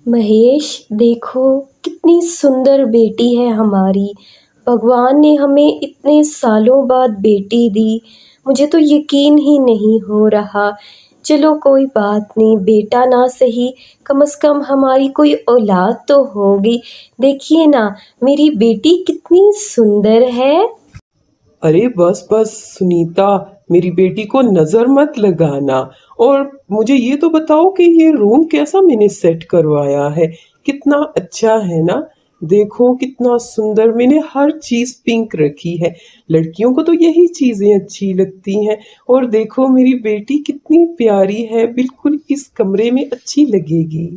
महेश, देखो कितनी सुंदर बेटी है हमारी। भगवान ने हमें इतने सालों बाद बेटी दी। मुझे तो यकीन ही नहीं हो रहा। चलो कोई बात नहीं, बेटा ना सही, कम से कम हमारी कोई औलाद तो होगी। देखिए ना, मेरी बेटी कितनी सुंदर है। अरे बस बस सुनीता, मेरी बेटी को नजर मत लगाना। और मुझे ये तो बताओ कि ये रूम कैसा मैंने सेट करवाया है। कितना अच्छा है ना। देखो कितना सुंदर, मैंने हर चीज पिंक रखी है। लड़कियों को तो यही चीजें अच्छी लगती हैं। और देखो मेरी बेटी कितनी प्यारी है, बिल्कुल इस कमरे में अच्छी लगेगी।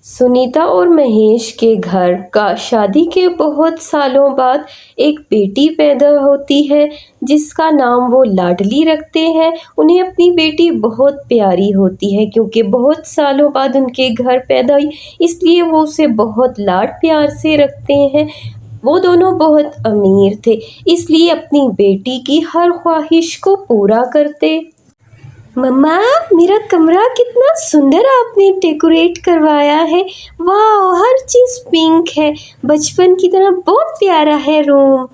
सुनीता और महेश के घर का शादी के बहुत सालों बाद एक बेटी पैदा होती है जिसका नाम वो लाडली रखते हैं। उन्हें अपनी बेटी बहुत प्यारी होती है क्योंकि बहुत सालों बाद उनके घर पैदा हुई, इसलिए वो उसे बहुत लाड प्यार से रखते हैं। वो दोनों बहुत अमीर थे, इसलिए अपनी बेटी की हर ख्वाहिश को पूरा करते। मम्मा, मेरा कमरा कितना सुंदर आपने डेकोरेट करवाया है। वाह, हर चीज़ पिंक है, बचपन की तरह बहुत प्यारा है रूम।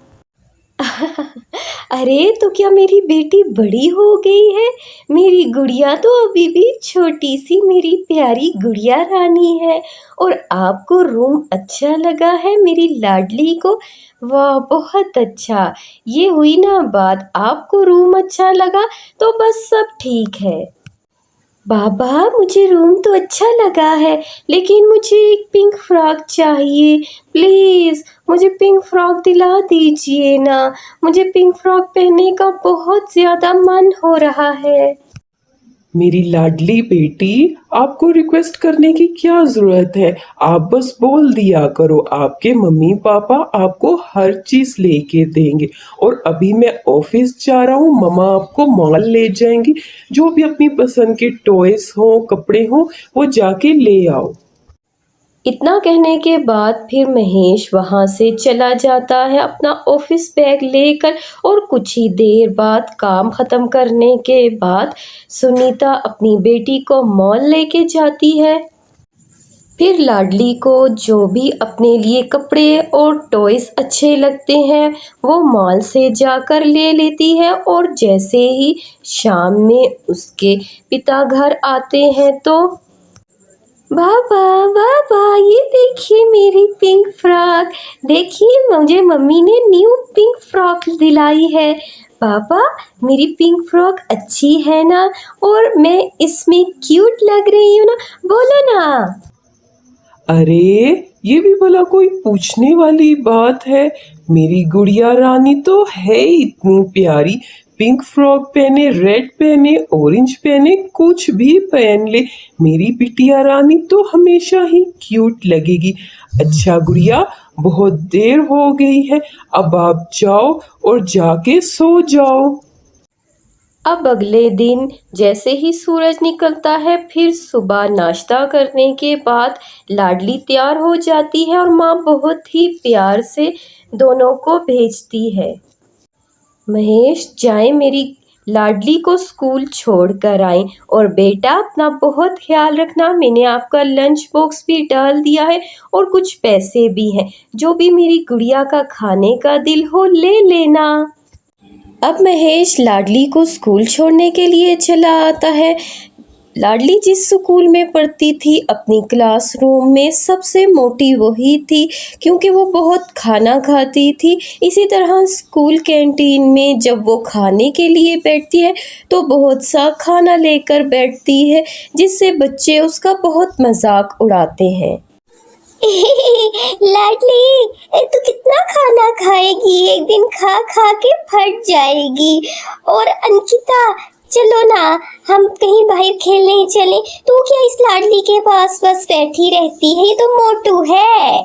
अरे तो क्या मेरी बेटी बड़ी हो गई है? मेरी गुड़िया तो अभी भी छोटी सी मेरी प्यारी गुड़िया रानी है। और आपको रूम अच्छा लगा है मेरी लाडली को? वाह, बहुत अच्छा। ये हुई ना बात, आपको रूम अच्छा लगा तो बस सब ठीक है। बाबा, मुझे रूम तो अच्छा लगा है, लेकिन मुझे एक पिंक फ्रॉक चाहिए। प्लीज़ मुझे पिंक फ्रॉक दिला दीजिए ना। मुझे पिंक फ्रॉक पहनने का बहुत ज़्यादा मन हो रहा है। मेरी लाडली बेटी, आपको रिक्वेस्ट करने की क्या जरूरत है। आप बस बोल दिया करो, आपके मम्मी पापा आपको हर चीज लेके देंगे। और अभी मैं ऑफिस जा रहा हूँ, मम्मा आपको मॉल ले जाएंगी। जो भी अपनी पसंद के टॉयज हो, कपड़े हो, वो जाके ले आओ। इतना कहने के बाद फिर महेश वहाँ से चला जाता है अपना ऑफिस बैग लेकर। और कुछ ही देर बाद काम ख़त्म करने के बाद सुनीता अपनी बेटी को मॉल लेके जाती है। फिर लाडली को जो भी अपने लिए कपड़े और टॉयज अच्छे लगते हैं वो मॉल से जाकर ले लेती है। और जैसे ही शाम में उसके पिता घर आते हैं तो बाबा, बाबा, ये देखिए मेरी पिंक फ्रॉक। देखिए, मुझे मम्मी ने न्यू पिंक फ्रॉक दिलाई है। पापा, मेरी पिंक फ्रॉक अच्छी है ना? और मैं इसमें क्यूट लग रही हूँ ना? बोलो ना। अरे ये भी भला कोई पूछने वाली बात है। मेरी गुड़िया रानी तो है ही इतनी प्यारी। पिंक फ्रॉक पहने, रेड पहने, ऑरेंज पहने, कुछ भी पहन ले, मेरी बिटिया रानी तो हमेशा ही क्यूट लगेगी। अच्छा गुड़िया, बहुत देर हो गई है, अब आप जाओ और जाके सो जाओ। अब अगले दिन जैसे ही सूरज निकलता है, फिर सुबह नाश्ता करने के बाद लाडली तैयार हो जाती है और माँ बहुत ही प्यार से दोनों को भेजती है। महेश, जाए मेरी लाडली को स्कूल छोड़ कर आए। और बेटा, अपना बहुत ख्याल रखना। मैंने आपका लंच बॉक्स भी डाल दिया है और कुछ पैसे भी हैं। जो भी मेरी गुड़िया का खाने का दिल हो ले लेना। अब महेश लाडली को स्कूल छोड़ने के लिए चला आता है। लाडली जिस स्कूल में पढ़ती थी, अपनी क्लासरूम में सबसे मोटी वही थी क्योंकि वो बहुत खाना खाती थी। इसी तरह स्कूल कैंटीन में जब वो खाने के लिए बैठती है तो बहुत सा खाना लेकर बैठती है, जिससे बच्चे उसका बहुत मजाक उड़ाते हैं। लाडली, तू कितना खाना खाएगी? एक दिन खा खा के फट जाएगी। और अंकिता, चलो ना, हम कहीं बाहर खेलने चलें। तू क्या इस लाडली के पास बस बैठी रहती है? ये तो मोटू है।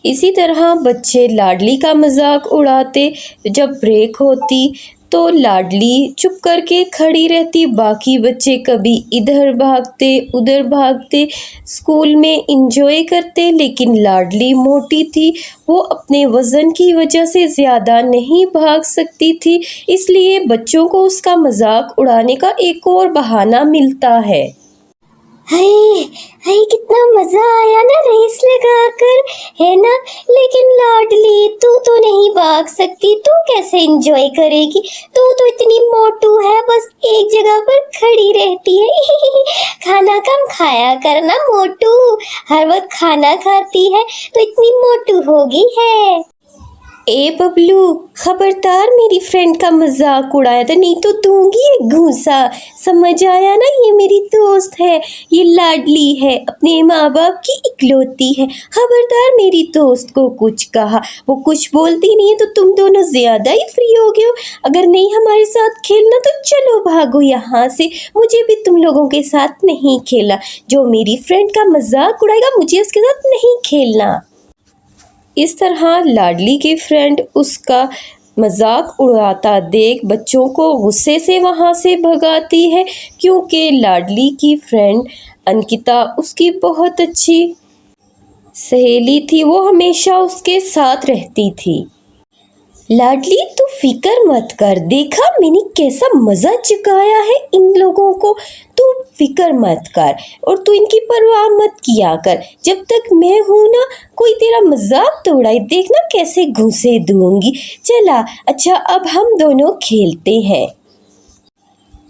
इसी तरह बच्चे लाडली का मजाक उड़ाते। जब ब्रेक होती तो लाडली चुप करके खड़ी रहती, बाकी बच्चे कभी इधर भागते उधर भागते, स्कूल में इंजॉय करते। लेकिन लाडली मोटी थी, वो अपने वज़न की वजह से ज़्यादा नहीं भाग सकती थी, इसलिए बच्चों को उसका मजाक उड़ाने का एक और बहाना मिलता है। हाय हाय, कितना मजा लगाकर, है ना। लेकिन लाडली, तू तो नहीं भाग सकती, तू कैसे एंजॉय करेगी? तू तो इतनी मोटू है, बस एक जगह पर खड़ी रहती है। खाना कम खाया करना मोटू, हर वक्त खाना खाती है तो इतनी मोटू हो गई है। ए बबलू, खबरदार मेरी फ्रेंड का मजाक उड़ाया था, नहीं तो दूंगी एक घूंसा। समझ आया ना, ये मेरी दोस्त है, ये लाडली है, अपने माँ बाप की इकलौती है। खबरदार मेरी दोस्त को कुछ कहा, वो कुछ बोलती नहीं है तो तुम दोनों ज़्यादा ही फ्री हो गए हो। अगर नहीं हमारे साथ खेलना तो चलो भागो यहाँ से, मुझे भी तुम लोगों के साथ नहीं खेलना। जो मेरी फ्रेंड का मजाक उड़ाएगा मुझे उसके साथ नहीं खेलना। इस तरह लाडली की फ्रेंड उसका मजाक उड़ाता देख बच्चों को गुस्से से वहाँ से भगाती है, क्योंकि लाडली की फ्रेंड अंकिता उसकी बहुत अच्छी सहेली थी, वो हमेशा उसके साथ रहती थी। लाडली, तू फिक्र मत कर, देखा मैंने कैसा मज़ा चुकाया है इन लोगों को। तू फिक्र मत कर और तू इनकी परवाह मत किया कर। जब तक मैं हूँ ना, कोई तेरा मजाक तो उड़ाए, देखना कैसे घूंसे दूंगी। चला, अच्छा अब हम दोनों खेलते हैं।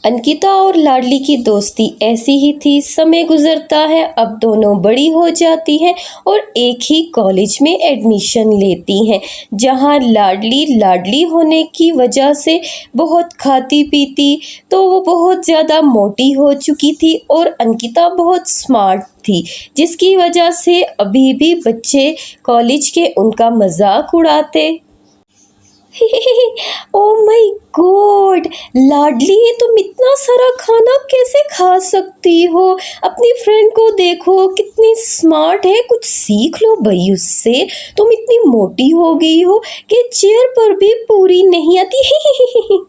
अंकिता और लाडली की दोस्ती ऐसी ही थी। समय गुजरता है, अब दोनों बड़ी हो जाती हैं और एक ही कॉलेज में एडमिशन लेती हैं, जहां लाडली होने की वजह से बहुत खाती पीती, तो वो बहुत ज़्यादा मोटी हो चुकी थी और अंकिता बहुत स्मार्ट थी, जिसकी वजह से अभी भी बच्चे कॉलेज के उनका मजाक उड़ाते। ओह माय गॉड लाडली, तुम इतना सारा खाना कैसे खा सकती हो? अपनी फ्रेंड को देखो कितनी स्मार्ट है, कुछ सीख लो भाई उससे। तुम इतनी मोटी हो गई हो कि चेयर पर भी पूरी नहीं आती।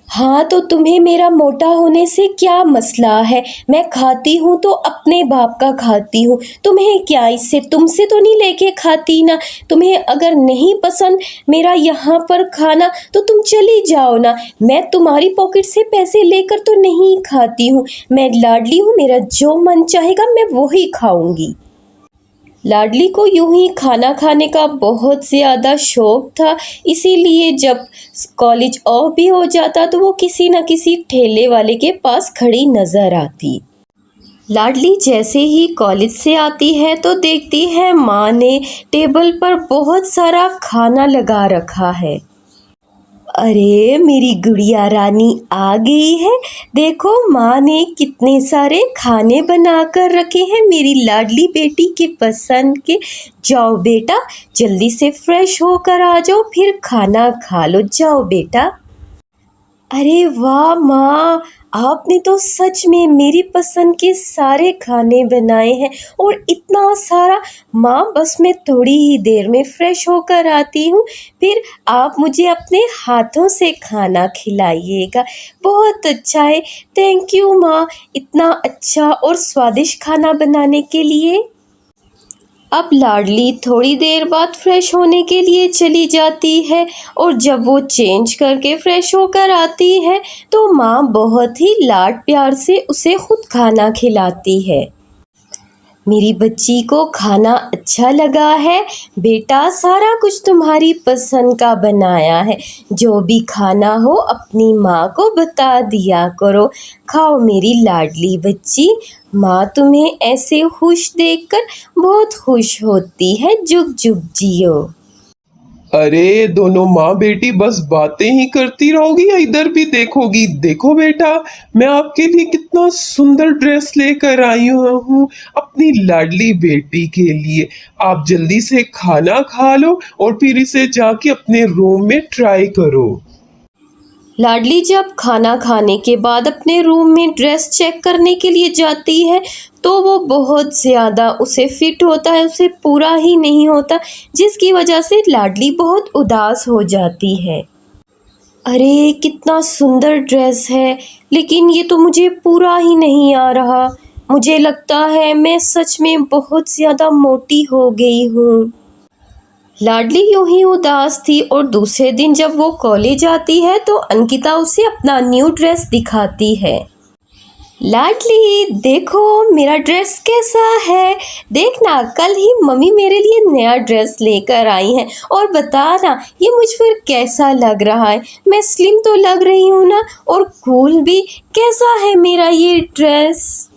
हाँ, तो तुम्हें मेरा मोटा होने से क्या मसला है? मैं खाती हूँ तो अपने बाप का खाती हूँ, तुम्हें क्या इससे? तुमसे तो नहीं लेके खाती ना। तुम्हें अगर नहीं पसंद मेरा यहाँ पर खाना तो तुम चली जाओ ना, मैं तुम्हारी पॉकेट से पैसे लेकर तो नहीं खाती हूँ। मैं लाडली हूँ, मेरा जो मन चाहेगा मैं वही खाऊंगी। लाडली को यूं ही खाना खाने का बहुत ज़्यादा शौक था, इसीलिए जब कॉलेज ऑफ भी हो जाता तो वो किसी न किसी ठेले वाले के पास खड़ी नज़र आती। लाडली जैसे ही कॉलेज से आती है तो देखती है माँ ने टेबल पर बहुत सारा खाना लगा रखा है। अरे मेरी गुड़िया रानी आ गई है, देखो माँ ने कितने सारे खाने बना कर रखे हैं मेरी लाडली बेटी के पसंद के। जाओ बेटा, जल्दी से फ्रेश होकर आ जाओ, फिर खाना खा लो, जाओ बेटा। अरे वाह माँ, आपने तो सच में मेरी पसंद के सारे खाने बनाए हैं और इतना सारा। माँ बस मैं थोड़ी ही देर में फ़्रेश होकर आती हूँ, फिर आप मुझे अपने हाथों से खाना खिलाइएगा। बहुत अच्छा है, थैंक यू माँ, इतना अच्छा और स्वादिष्ट खाना बनाने के लिए। अब लाडली थोड़ी देर बाद फ्रेश होने के लिए चली जाती है और जब वो चेंज करके फ्रेश होकर आती है तो माँ बहुत ही लाड प्यार से उसे खुद खाना खिलाती है। मेरी बच्ची को खाना अच्छा लगा है बेटा, सारा कुछ तुम्हारी पसंद का बनाया है। जो भी खाना हो अपनी माँ को बता दिया करो। खाओ मेरी लाडली बच्ची, माँ तुम्हें ऐसे खुश देखकर बहुत खुश होती है। जुग जुग जियो। अरे दोनों माँ बेटी बस बातें ही करती रहोगी या इधर भी देखोगी? देखो बेटा, मैं आपके लिए कितना सुंदर ड्रेस लेकर आई हूँ अपनी लाडली बेटी के लिए। आप जल्दी से खाना खा लो और फिर इसे जाके अपने रूम में ट्राई करो। लाडली जब खाना खाने के बाद अपने रूम में ड्रेस चेक करने के लिए जाती है तो वो बहुत ज़्यादा उसे फिट होता है, उसे पूरा ही नहीं होता, जिसकी वजह से लाडली बहुत उदास हो जाती है। अरे कितना सुंदर ड्रेस है, लेकिन ये तो मुझे पूरा ही नहीं आ रहा। मुझे लगता है मैं सच में बहुत ज़्यादा मोटी हो गई हूँ। लाडली यूं ही उदास थी और दूसरे दिन जब वो कॉलेज आती है तो अंकिता उसे अपना न्यू ड्रेस दिखाती है। लाडली देखो मेरा ड्रेस कैसा है। देखना कल ही मम्मी मेरे लिए नया ड्रेस लेकर आई हैं और बताना ये मुझ पर कैसा लग रहा है। मैं स्लिम तो लग रही हूँ ना, और कूल भी। कैसा है मेरा ये ड्रेस?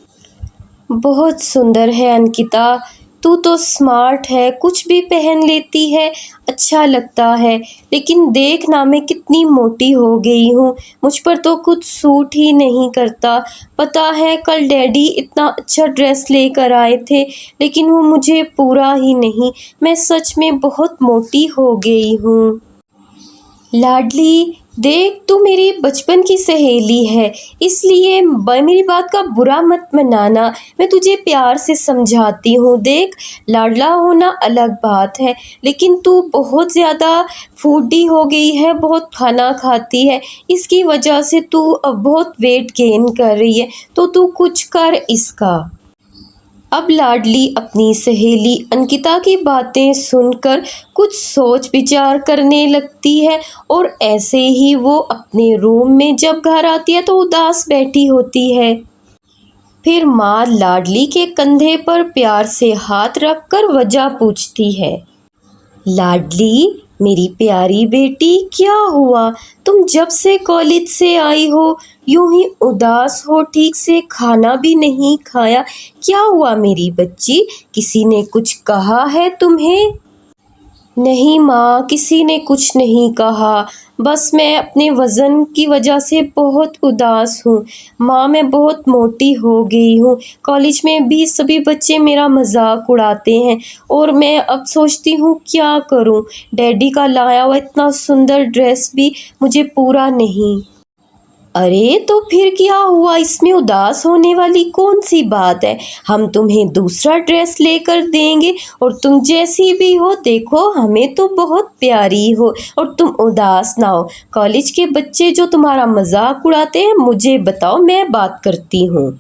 बहुत सुंदर है अंकिता, तू तो स्मार्ट है, कुछ भी पहन लेती है, अच्छा लगता है। लेकिन देख ना मैं कितनी मोटी हो गई हूँ, मुझ पर तो कुछ सूट ही नहीं करता। पता है कल डैडी इतना अच्छा ड्रेस लेकर आए थे, लेकिन वो मुझे पूरा ही नहीं। मैं सच में बहुत मोटी हो गई हूँ। लाडली देख, तू मेरी बचपन की सहेली है, इसलिए मेरी बात का बुरा मत मनाना। मैं तुझे प्यार से समझाती हूँ। देख, लाडला होना अलग बात है, लेकिन तू बहुत ज़्यादा फूडी हो गई है, बहुत खाना खाती है। इसकी वजह से तू अब बहुत वेट गेन कर रही है, तो तू कुछ कर इसका। अब लाडली अपनी सहेली अंकिता की बातें सुनकर कुछ सोच विचार करने लगती है, और ऐसे ही वो अपने रूम में जब घर आती है तो उदास बैठी होती है। फिर माँ लाडली के कंधे पर प्यार से हाथ रखकर वजह पूछती है। लाडली मेरी प्यारी बेटी, क्या हुआ? तुम जब से कॉलेज से आई हो यूं ही उदास हो, ठीक से खाना भी नहीं खाया। क्या हुआ मेरी बच्ची? किसी ने कुछ कहा है तुम्हें? नहीं माँ, किसी ने कुछ नहीं कहा, बस मैं अपने वज़न की वजह से बहुत उदास हूँ। माँ मैं बहुत मोटी हो गई हूँ, कॉलेज में भी सभी बच्चे मेरा मजाक उड़ाते हैं, और मैं अब सोचती हूँ क्या करूँ। डैडी का लाया हुआ इतना सुंदर ड्रेस भी मुझे पूरा नहीं। अरे तो फिर क्या हुआ? इसमें उदास होने वाली कौन सी बात है? हम तुम्हें दूसरा ड्रेस लेकर देंगे, और तुम जैसी भी हो देखो हमें तो बहुत प्यारी हो, और तुम उदास ना हो। कॉलेज के बच्चे जो तुम्हारा मजाक उड़ाते हैं मुझे बताओ, मैं बात करती हूँ।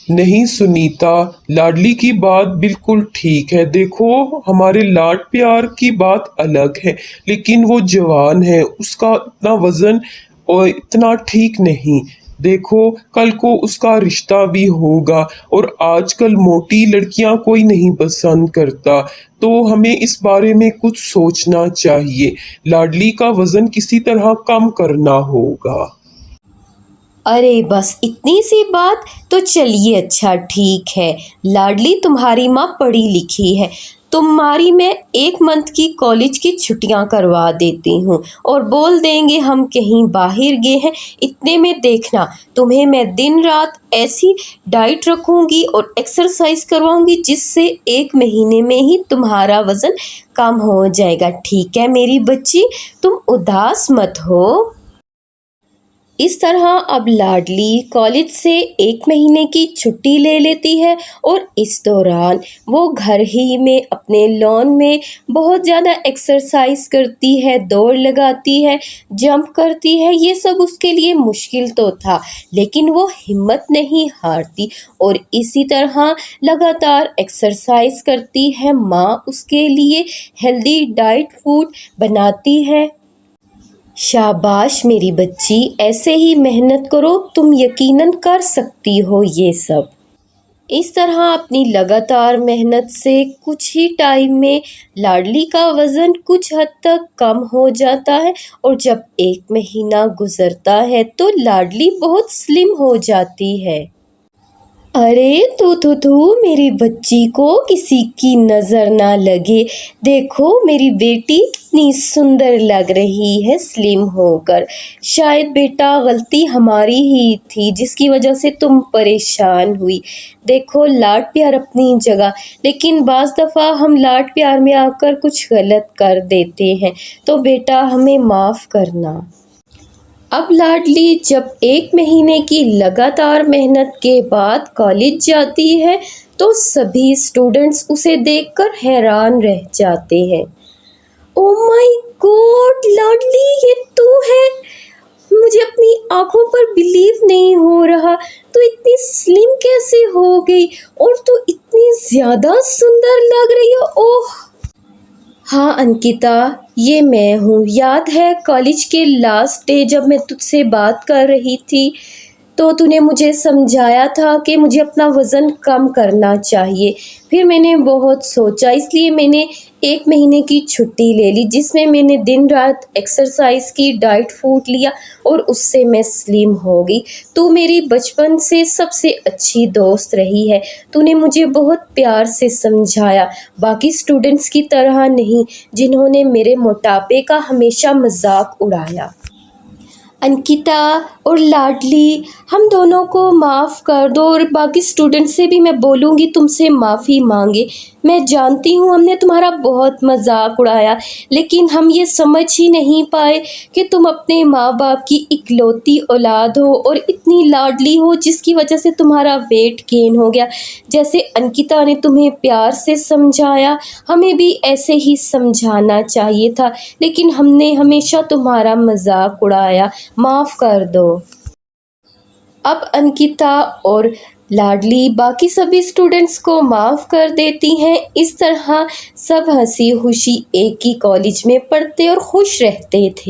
नहीं सुनीता, लाडली की बात बिल्कुल ठीक है। देखो हमारे लाड प्यार की बात अलग है, लेकिन वो जवान है, उसका इतना वजन और इतना ठीक नहीं। देखो कल को उसका रिश्ता भी होगा, और आजकल मोटी लड़कियां कोई नहीं पसंद करता, तो हमें इस बारे में कुछ सोचना चाहिए। लाडली का वजन किसी तरह कम करना होगा। अरे बस इतनी सी बात? तो चलिए अच्छा ठीक है, लाडली तुम्हारी माँ पढ़ी लिखी है, तुम्हारी मैं 1 मंथ की कॉलेज की छुट्टियां करवा देती हूँ, और बोल देंगे हम कहीं बाहर गए हैं। इतने में देखना तुम्हें मैं दिन रात ऐसी डाइट रखूँगी और एक्सरसाइज करवाऊँगी, जिससे 1 महीने में ही तुम्हारा वज़न कम हो जाएगा। ठीक है मेरी बच्ची, तुम उदास मत हो। इस तरह अब लाडली कॉलेज से 1 महीने की छुट्टी ले लेती है, और इस दौरान वो घर ही में अपने लॉन में बहुत ज़्यादा एक्सरसाइज करती है, दौड़ लगाती है, जंप करती है। ये सब उसके लिए मुश्किल तो था, लेकिन वो हिम्मत नहीं हारती, और इसी तरह लगातार एक्सरसाइज करती है। माँ उसके लिए हेल्दी डाइट फूड बनाती है। शाबाश मेरी बच्ची, ऐसे ही मेहनत करो, तुम यकीनन कर सकती हो ये सब। इस तरह अपनी लगातार मेहनत से कुछ ही टाइम में लाडली का वज़न कुछ हद तक कम हो जाता है, और जब 1 महीना गुजरता है तो लाडली बहुत स्लिम हो जाती है। अरे तू मेरी बच्ची को किसी की नज़र ना लगे। देखो मेरी बेटी कितनी सुंदर लग रही है स्लिम होकर। शायद बेटा गलती हमारी ही थी, जिसकी वजह से तुम परेशान हुई। देखो लाड प्यार अपनी जगह, लेकिन बाज़ दफ़ा हम लाड प्यार में आकर कुछ गलत कर देते हैं, तो बेटा हमें माफ़ करना। अब लाडली जब 1 महीने की लगातार मेहनत के बाद कॉलेज जाती है, तो सभी स्टूडेंट्स उसे देखकर हैरान रह जाते हैं। ओह माय गॉड लाडली, ये तू है? मुझे अपनी आंखों पर बिलीव नहीं हो रहा। तू इतनी स्लिम कैसे हो गई, और तू इतनी ज़्यादा सुंदर लग रही हो। ओह हाँ अंकिता, ये मैं हूँ। याद है कॉलेज के लास्ट डे जब मैं तुझसे बात कर रही थी, तो तूने मुझे समझाया था कि मुझे अपना वज़न कम करना चाहिए। फिर मैंने बहुत सोचा, इसलिए मैंने 1 महीने की छुट्टी ले ली, जिसमें मैंने दिन रात एक्सरसाइज की, डाइट फूड लिया और उससे मैं स्लिम हो गई। तू मेरी बचपन से सबसे अच्छी दोस्त रही है। तूने मुझे बहुत प्यार से समझाया, बाकी स्टूडेंट्स की तरह नहीं जिन्होंने मेरे मोटापे का हमेशा मजाक उड़ाया। अंकिता और लाडली, हम दोनों को माफ़ कर दो और बाकी स्टूडेंट से भी मैं बोलूँगी तुमसे माफ़ी मांगे। मैं जानती हूँ हमने तुम्हारा बहुत मजाक उड़ाया, लेकिन हम ये समझ ही नहीं पाए कि तुम अपने माँ बाप की इकलौती औलाद हो और इतनी लाडली हो, जिसकी वजह से तुम्हारा वेट गेन हो गया। जैसे अंकिता ने तुम्हें प्यार से समझाया, हमें भी ऐसे ही समझाना चाहिए था, लेकिन हमने हमेशा तुम्हारा मजाक उड़ाया। माफ़ कर दो। अब अंकिता और लाडली बाकी सभी स्टूडेंट्स को माफ़ कर देती हैं। इस तरह सब हंसी खुशी एक ही कॉलेज में पढ़ते और खुश रहते थे।